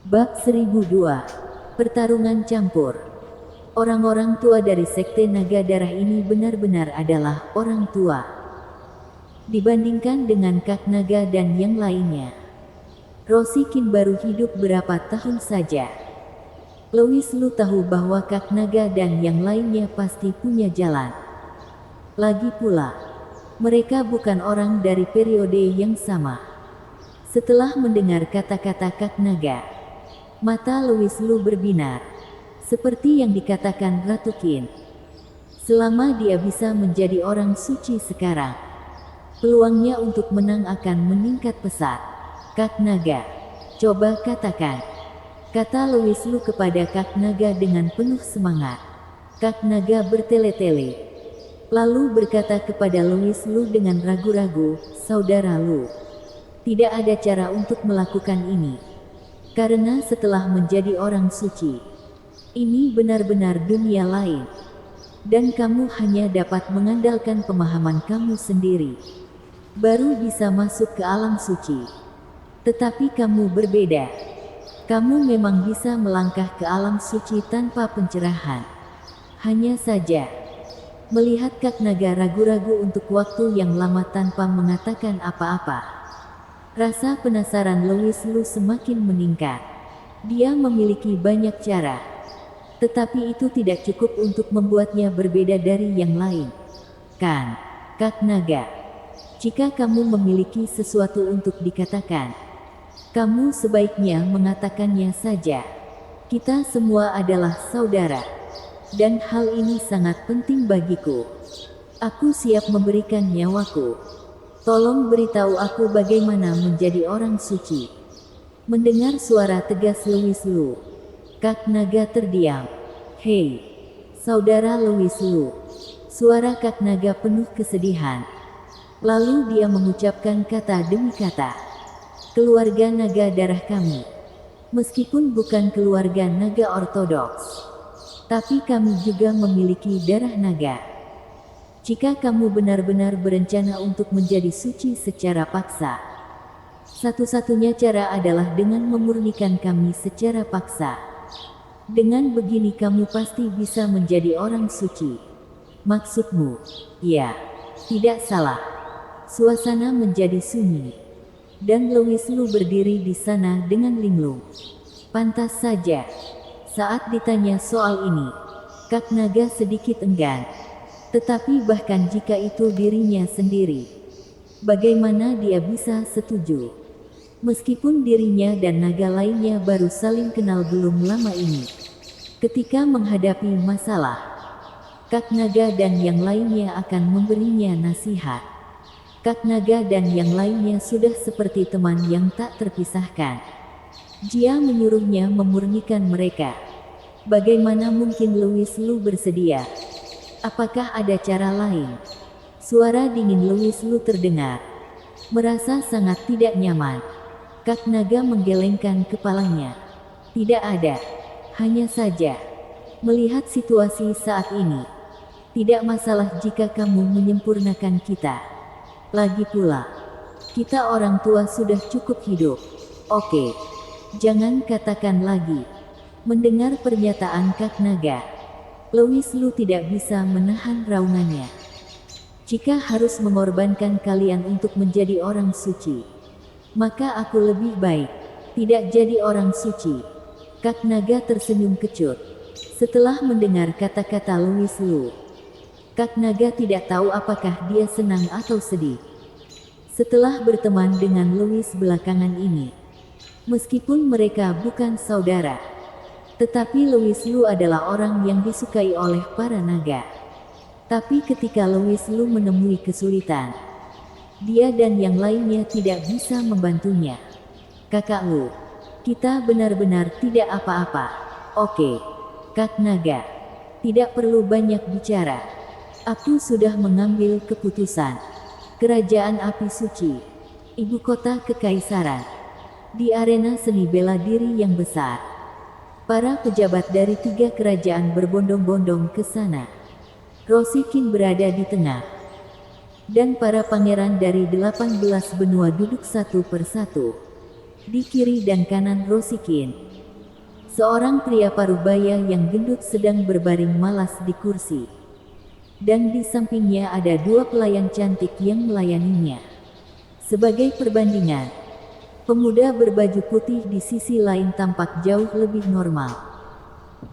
Bab 1002. Pertarungan campur. Orang-orang tua dari Sekte Naga Darah ini benar-benar adalah orang tua dibandingkan dengan Kak Naga dan yang lainnya. Rosikin baru hidup berapa tahun saja. Louis Lu tahu bahwa Kak Naga dan yang lainnya pasti punya jalan. Lagi pula, mereka bukan orang dari periode yang sama. Setelah mendengar kata-kata Kak Naga, mata Louis Lu berbinar, seperti yang dikatakan Ratu Qin. Selama dia bisa menjadi orang suci sekarang, peluangnya untuk menang akan meningkat pesat. Kak Naga, coba katakan, kata Louis Lu kepada Kak Naga dengan penuh semangat. Kak Naga bertele-tele, lalu berkata kepada Louis Lu dengan ragu-ragu, "Saudara Lu, tidak ada cara untuk melakukan ini. Karena setelah menjadi orang suci, ini benar-benar dunia lain. Dan kamu hanya dapat mengandalkan pemahaman kamu sendiri. Baru bisa masuk ke alam suci. Tetapi kamu berbeda. Kamu memang bisa melangkah ke alam suci tanpa pencerahan. Hanya saja, melihat Kak Naga ragu-ragu untuk waktu yang lama tanpa mengatakan apa-apa, rasa penasaran Louis Lu semakin meningkat. Dia memiliki banyak cara, tetapi itu tidak cukup untuk membuatnya berbeda dari yang lain. Kan, Kak Naga, jika kamu memiliki sesuatu untuk dikatakan, kamu sebaiknya mengatakannya saja. Kita semua adalah saudara, dan hal ini sangat penting bagiku. Aku siap memberikan nyawaku. Tolong beritahu aku bagaimana menjadi orang suci." Mendengar suara tegas Louis Lu, Kak Naga terdiam. "Hei, saudara Louis Lu." Suara Kak Naga penuh kesedihan. Lalu dia mengucapkan kata demi kata, "Keluarga naga darah kami, meskipun bukan keluarga naga ortodoks, tapi kami juga memiliki darah naga. Jika kamu benar-benar berencana untuk menjadi suci secara paksa, satu-satunya cara adalah dengan memurnikan kami secara paksa. Dengan begini kamu pasti bisa menjadi orang suci." "Maksudmu?" "Ya, tidak salah." Suasana menjadi sunyi, dan Louis Lu berdiri di sana dengan linglung. Pantas saja, saat ditanya soal ini, Kak Naga sedikit enggan. Tetapi bahkan jika itu dirinya sendiri, bagaimana dia bisa setuju? Meskipun dirinya dan naga lainnya baru saling kenal belum lama ini. Ketika menghadapi masalah, Kak Naga dan yang lainnya akan memberinya nasihat. Kak Naga dan yang lainnya sudah seperti teman yang tak terpisahkan. Dia menyuruhnya memurnikan mereka. Bagaimana mungkin Louis Lu bersedia? Apakah ada cara lain? Suara dingin Louis Lu terdengar. Merasa sangat tidak nyaman, Kak Naga menggelengkan kepalanya. "Tidak ada. Hanya saja, melihat situasi saat ini, tidak masalah jika kamu menyempurnakan kita. Lagi pula, kita orang tua sudah cukup hidup. Oke, jangan katakan lagi." Mendengar pernyataan Kak Naga, Louis Lu tidak bisa menahan raungannya. "Jika harus mengorbankan kalian untuk menjadi orang suci, maka aku lebih baik tidak jadi orang suci." Kak Naga tersenyum kecut setelah mendengar kata-kata Louis Lu. Kak Naga tidak tahu apakah dia senang atau sedih setelah berteman dengan Louis belakangan ini. Meskipun mereka bukan saudara, tetapi Louis Lu adalah orang yang disukai oleh para naga. Tapi ketika Louis Lu menemui kesulitan, dia dan yang lainnya tidak bisa membantunya. "Kakak Lu, kita benar-benar tidak apa-apa." "Oke, Kak Naga, tidak perlu banyak bicara. Aku sudah mengambil keputusan. Kerajaan Api Suci, ibu kota kekaisaran." Di arena seni bela diri yang besar, para pejabat dari 3 kerajaan berbondong-bondong ke sana. Rosikin berada di tengah, dan para pangeran dari 18 benua duduk satu persatu di kiri dan kanan Rosikin. Seorang pria parubaya yang gendut sedang berbaring malas di kursi. Dan di sampingnya ada dua pelayan cantik yang melayaninya. Sebagai perbandingan, pemuda berbaju putih di sisi lain tampak jauh lebih normal.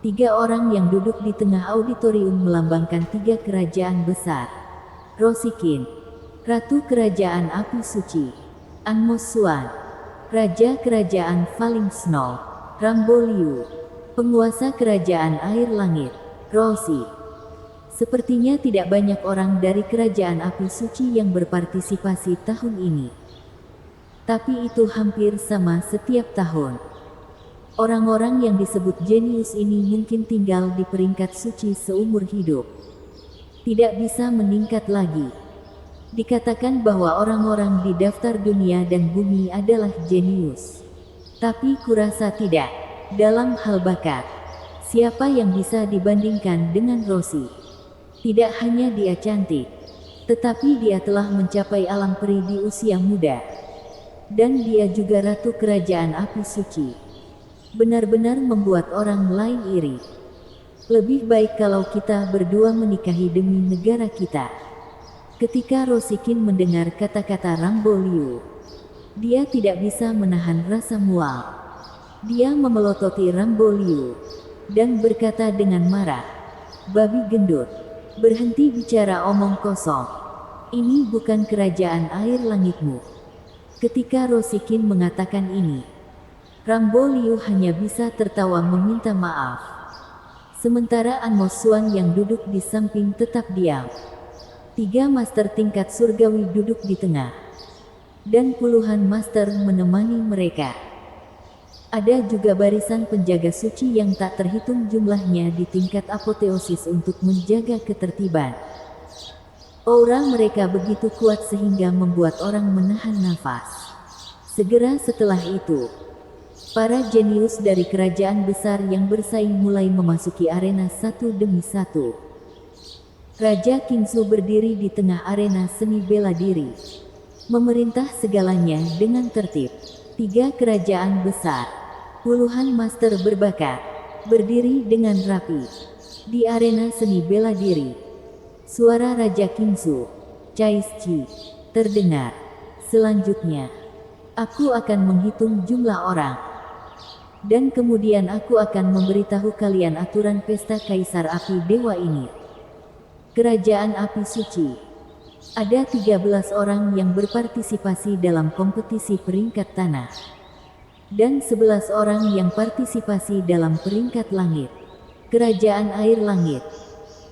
Tiga orang yang duduk di tengah auditorium melambangkan tiga kerajaan besar. Rosikin, Ratu Kerajaan Api Suci; Anmos Suan, Raja Kerajaan Falling Snow; Ramboliu, penguasa Kerajaan Air Langit. Rosi. Sepertinya tidak banyak orang dari Kerajaan Api Suci yang berpartisipasi tahun ini. Tapi itu hampir sama setiap tahun. Orang-orang yang disebut jenius ini mungkin tinggal di peringkat suci seumur hidup. Tidak bisa meningkat lagi. Dikatakan bahwa orang-orang di daftar dunia dan bumi adalah jenius. Tapi kurasa tidak. Dalam hal bakat, siapa yang bisa dibandingkan dengan Rosi? Tidak hanya dia cantik, tetapi dia telah mencapai alam peri di usia muda. Dan dia juga Ratu Kerajaan Api Suci. Benar-benar membuat orang lain iri. Lebih baik kalau kita berdua menikahi demi negara kita. Ketika Rosikin mendengar kata-kata Ramboliu, dia tidak bisa menahan rasa mual. Dia memelototi Ramboliu dan berkata dengan marah, "Babi gendut, berhenti bicara omong kosong. Ini bukan kerajaan air langitmu." Ketika Rosikin mengatakan ini, Ramboliu hanya bisa tertawa meminta maaf. Sementara Anmos Suan yang duduk di samping tetap diam. Tiga master tingkat surgawi duduk di tengah. Dan puluhan master menemani mereka. Ada juga barisan penjaga suci yang tak terhitung jumlahnya di tingkat apoteosis untuk menjaga ketertiban. Aura mereka begitu kuat sehingga membuat orang menahan nafas. Segera setelah itu, para jenius dari kerajaan besar yang bersaing mulai memasuki arena satu demi satu. Raja Kingsu berdiri di tengah arena seni bela diri, memerintah segalanya dengan tertib. Tiga kerajaan besar, puluhan master berbakat, berdiri dengan rapi di arena seni bela diri. Suara Raja Kingsu, Caisci, terdengar. Selanjutnya, aku akan menghitung jumlah orang. Dan kemudian aku akan memberitahu kalian aturan pesta Kaisar Api Dewa ini. Kerajaan Api Suci. Ada 13 orang yang berpartisipasi dalam kompetisi peringkat tanah. Dan 11 orang yang partisipasi dalam peringkat langit. Kerajaan Air Langit.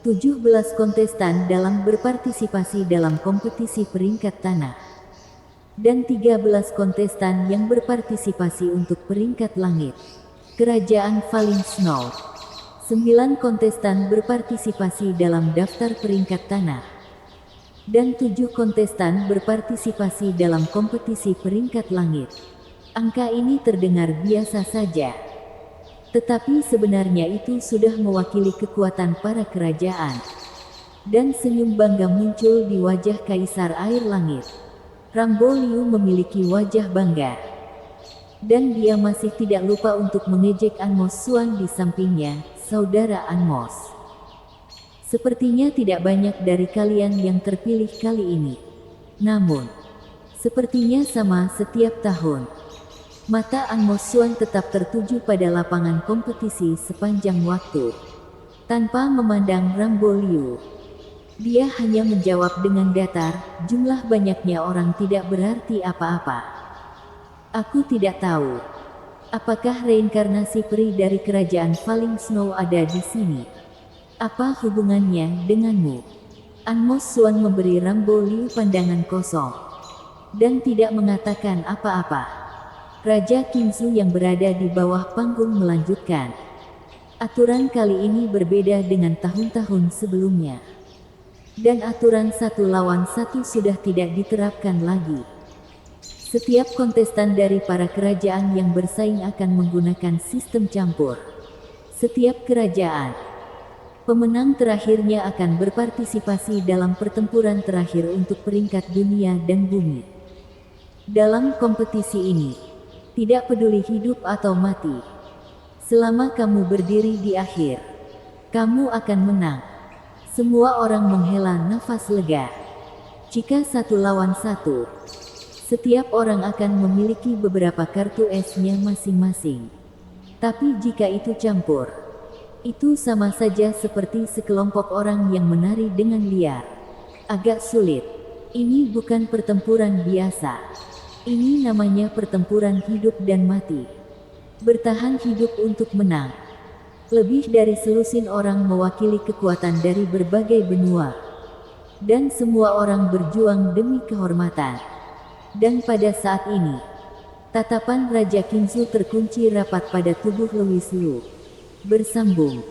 17 kontestan dalam berpartisipasi dalam kompetisi peringkat tanah. Dan 13 kontestan yang berpartisipasi untuk peringkat langit. Kerajaan Falling Snow. 9 kontestan berpartisipasi dalam daftar peringkat tanah. Dan 7 kontestan berpartisipasi dalam kompetisi peringkat langit. Angka ini terdengar biasa saja. Tetapi sebenarnya itu sudah mewakili kekuatan para kerajaan. Dan senyum bangga muncul di wajah Kaisar Air Langit. Ramboliu memiliki wajah bangga. Dan dia masih tidak lupa untuk mengejek Anmos Suan di sampingnya, saudara Anmos. Sepertinya tidak banyak dari kalian yang terpilih kali ini. Namun, sepertinya sama setiap tahun. Mata Anmos Suan tetap tertuju pada lapangan kompetisi sepanjang waktu. Tanpa memandang Ramboliu, dia hanya menjawab dengan datar, "Jumlah banyaknya orang tidak berarti apa-apa. Aku tidak tahu. Apakah reinkarnasi peri dari kerajaan Falling Snow ada di sini? Apa hubungannya denganmu?" Anmos Suan memberi Ramboliu pandangan kosong. Dan tidak mengatakan apa-apa. Raja Kingsu yang berada di bawah panggung melanjutkan. Aturan kali ini berbeda dengan tahun-tahun sebelumnya. Dan aturan 1 lawan 1 sudah tidak diterapkan lagi. Setiap kontestan dari para kerajaan yang bersaing akan menggunakan sistem campur. Setiap kerajaan, pemenang terakhirnya akan berpartisipasi dalam pertempuran terakhir untuk peringkat dunia dan bumi. Dalam kompetisi ini, tidak peduli hidup atau mati, Selama kamu berdiri di akhir, kamu akan menang. Semua orang menghela nafas lega. Jika 1 lawan 1, setiap orang akan memiliki beberapa kartu es-nya masing-masing. Tapi jika itu campur, itu sama saja seperti sekelompok orang yang menari dengan liar. Agak sulit. Ini bukan pertempuran biasa. Ini namanya pertempuran hidup dan mati. Bertahan hidup untuk menang. Lebih dari selusin orang mewakili kekuatan dari berbagai benua. Dan semua orang berjuang demi kehormatan. Dan pada saat ini, tatapan Raja Qingzu terkunci rapat pada tubuh Louis Lu. Bersambung.